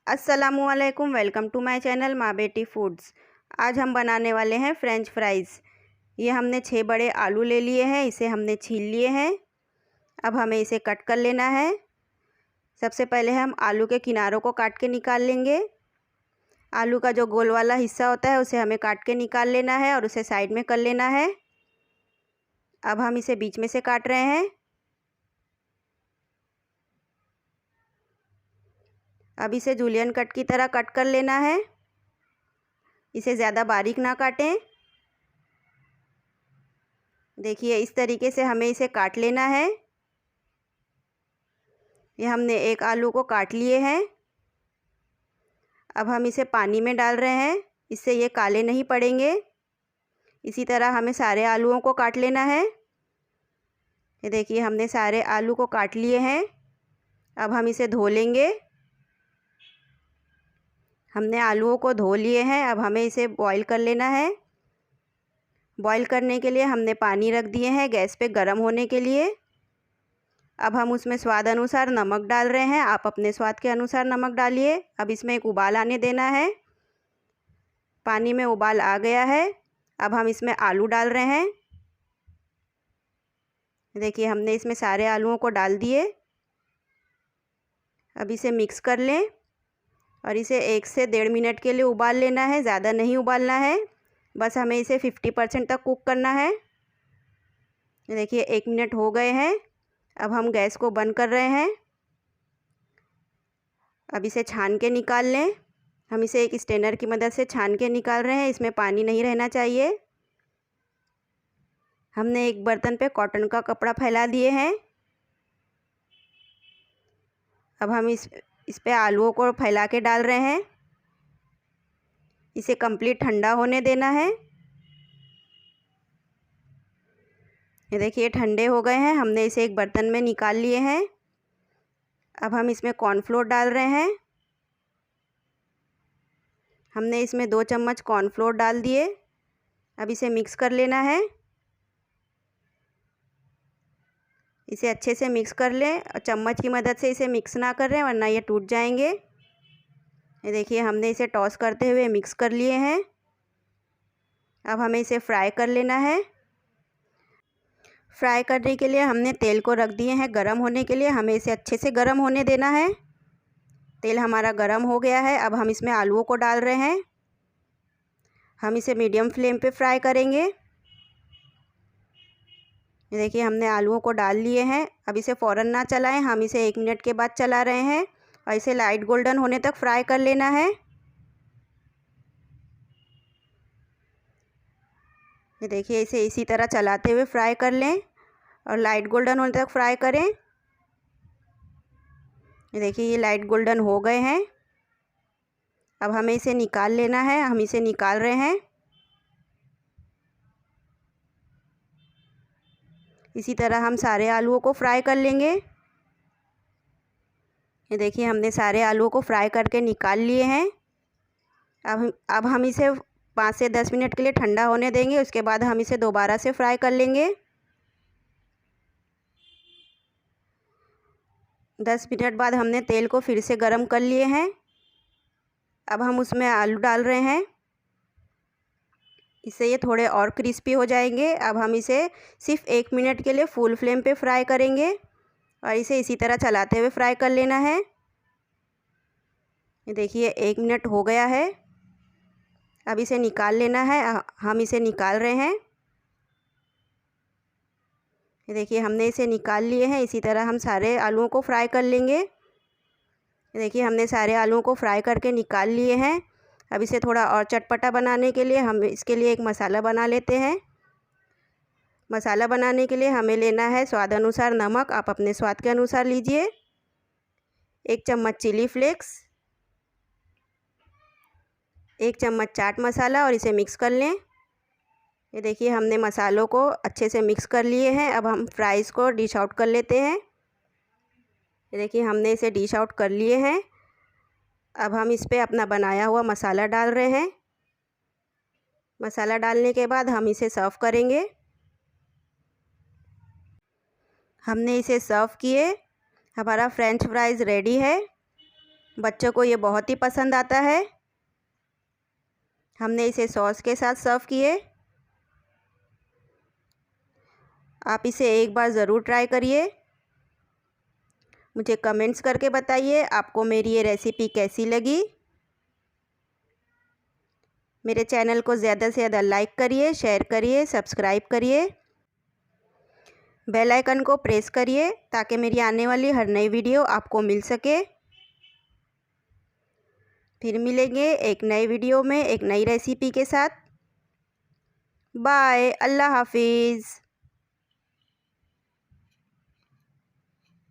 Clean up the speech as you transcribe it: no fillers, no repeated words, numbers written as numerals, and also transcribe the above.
अस्सलामुअलैकुम, welcome to my channel माँ बेटी फूड्स। आज हम बनाने वाले हैं फ़्रेंच फ्राइज़। ये हमने 6 बड़े आलू ले लिए हैं, इसे हमने छील लिए हैं। अब हमें इसे कट कर लेना है। सबसे पहले हम आलू के किनारों को काट के निकाल लेंगे। आलू का जो गोल वाला हिस्सा होता है उसे हमें काट के निकाल लेना है और उसे साइड में कर लेना है। अब हम इसे बीच में से काट रहे हैं। अब इसे जूलियन कट की तरह कट कर लेना है। इसे ज़्यादा बारीक ना काटें। देखिए, इस तरीके से हमें इसे काट लेना है। ये हमने एक आलू को काट लिए हैं। अब हम इसे पानी में डाल रहे हैं, इससे ये काले नहीं पड़ेंगे। इसी तरह हमें सारे आलूओं को काट लेना है। ये देखिए, हमने सारे आलू को काट लिए हैं। अब हम इसे धो लेंगे। हमने आलूओं को धो लिए हैं। अब हमें इसे बॉईल कर लेना है। बॉईल करने के लिए हमने पानी रख दिए हैं गैस पे गर्म होने के लिए। अब हम उसमें स्वाद अनुसार नमक डाल रहे हैं। आप अपने स्वाद के अनुसार नमक डालिए। अब इसमें एक उबाल आने देना है। पानी में उबाल आ गया है। अब हम इसमें आलू डाल रहे हैं। देखिए, हमने इसमें सारे आलूओं को डाल दिए। अब इसे मिक्स कर लें और इसे 1 से 1.5 मिनट के लिए उबाल लेना है। ज़्यादा नहीं उबालना है, बस हमें इसे 50% तक कुक करना है। देखिए, 1 मिनट हो गए हैं। अब हम गैस को बंद कर रहे हैं। अब इसे छान के निकाल लें। हम इसे एक स्ट्रेनर की मदद से छान के निकाल रहे हैं। इसमें पानी नहीं रहना चाहिए। हमने एक बर्तन पे कॉटन का कपड़ा फैला दिए हैं। अब हम इस पे आलूओं को फैला के डाल रहे हैं। इसे कंप्लीट ठंडा होने देना है। ये देखिए, ठंडे हो गए हैं। हमने इसे एक बर्तन में निकाल लिए हैं। अब हम इसमें कॉर्नफ्लोर डाल रहे हैं। हमने इसमें 2 चम्मच कॉर्नफ्लोर डाल दिए। अब इसे मिक्स कर लेना है। इसे अच्छे से मिक्स कर लें और चम्मच की मदद से इसे मिक्स ना करें वरना ये टूट जाएंगे। ये देखिए, हमने इसे टॉस करते हुए मिक्स कर लिए हैं। अब हमें इसे फ्राई कर लेना है। फ्राई करने के लिए हमने तेल को रख दिए हैं गरम होने के लिए। हमें इसे अच्छे से गरम होने देना है। तेल हमारा गरम हो गया है। अब हम इसमें आलूओं को डाल रहे हैं। हम इसे मीडियम फ्लेम पे फ्राई करेंगे। ये देखिए, हमने आलूओं को डाल लिए हैं। अब इसे फ़ौरन ना चलाएं, हम इसे 1 मिनट के बाद चला रहे हैं और इसे लाइट गोल्डन होने तक फ्राई कर लेना है। ये देखिए, इसे इसी तरह चलाते हुए फ्राई कर लें और लाइट गोल्डन होने तक फ्राई करें। ये देखिए, ये लाइट गोल्डन हो गए हैं। अब हमें इसे निकाल लेना है। हम इसे निकाल रहे हैं। इसी तरह हम सारे आलूओं को फ्राई कर लेंगे। ये देखिए, हमने सारे आलूओं को फ्राई करके निकाल लिए हैं। अब हम इसे 5 से 10 मिनट के लिए ठंडा होने देंगे। उसके बाद हम इसे दोबारा से फ्राई कर लेंगे। 10 मिनट बाद हमने तेल को फिर से गर्म कर लिए हैं। अब हम उसमें आलू डाल रहे हैं। इससे ये थोड़े और क्रिस्पी हो जाएंगे। अब हम इसे सिर्फ 1 मिनट के लिए फुल फ्लेम पे फ्राई करेंगे और इसे इसी तरह चलाते हुए फ्राई कर लेना है। ये देखिए, 1 मिनट हो गया है। अब इसे निकाल लेना है। हम इसे निकाल रहे हैं। ये देखिए, हमने इसे निकाल लिए हैं। इसी तरह हम सारे आलूओं को फ्राई कर लेंगे। ये देखिए, हमने सारे आलूओं को फ्राई करके निकाल लिए हैं। अब इसे थोड़ा और चटपटा बनाने के लिए हम इसके लिए एक मसाला बना लेते हैं। मसाला बनाने के लिए हमें लेना है स्वाद अनुसार नमक। आप अपने स्वाद के अनुसार लीजिए। 1 चम्मच चिली फ्लेक्स, 1 चम्मच चाट मसाला और इसे मिक्स कर लें। ये देखिए, हमने मसालों को अच्छे से मिक्स कर लिए हैं। अब हम फ्राइज़ को डिश आउट कर लेते हैं। ये देखिए, हमने इसे डिश आउट कर लिए हैं। अब हम इस पे अपना बनाया हुआ मसाला डाल रहे हैं। मसाला डालने के बाद हम इसे सर्व करेंगे। हमने इसे सर्व किए। हमारा फ्रेंच फ्राइज़ रेडी है। बच्चों को ये बहुत ही पसंद आता है। हमने इसे सॉस के साथ सर्व किए। आप इसे एक बार ज़रूर ट्राई करिए। मुझे कमेंट्स करके बताइए आपको मेरी ये रेसिपी कैसी लगी। मेरे चैनल को ज़्यादा से ज़्यादा लाइक करिए, शेयर करिए, सब्सक्राइब करिए। बेल आइकन को प्रेस करिए ताकि मेरी आने वाली हर नई वीडियो आपको मिल सके। फिर मिलेंगे एक नई वीडियो में एक नई रेसिपी के साथ। बाय, अल्लाह हाफिज़।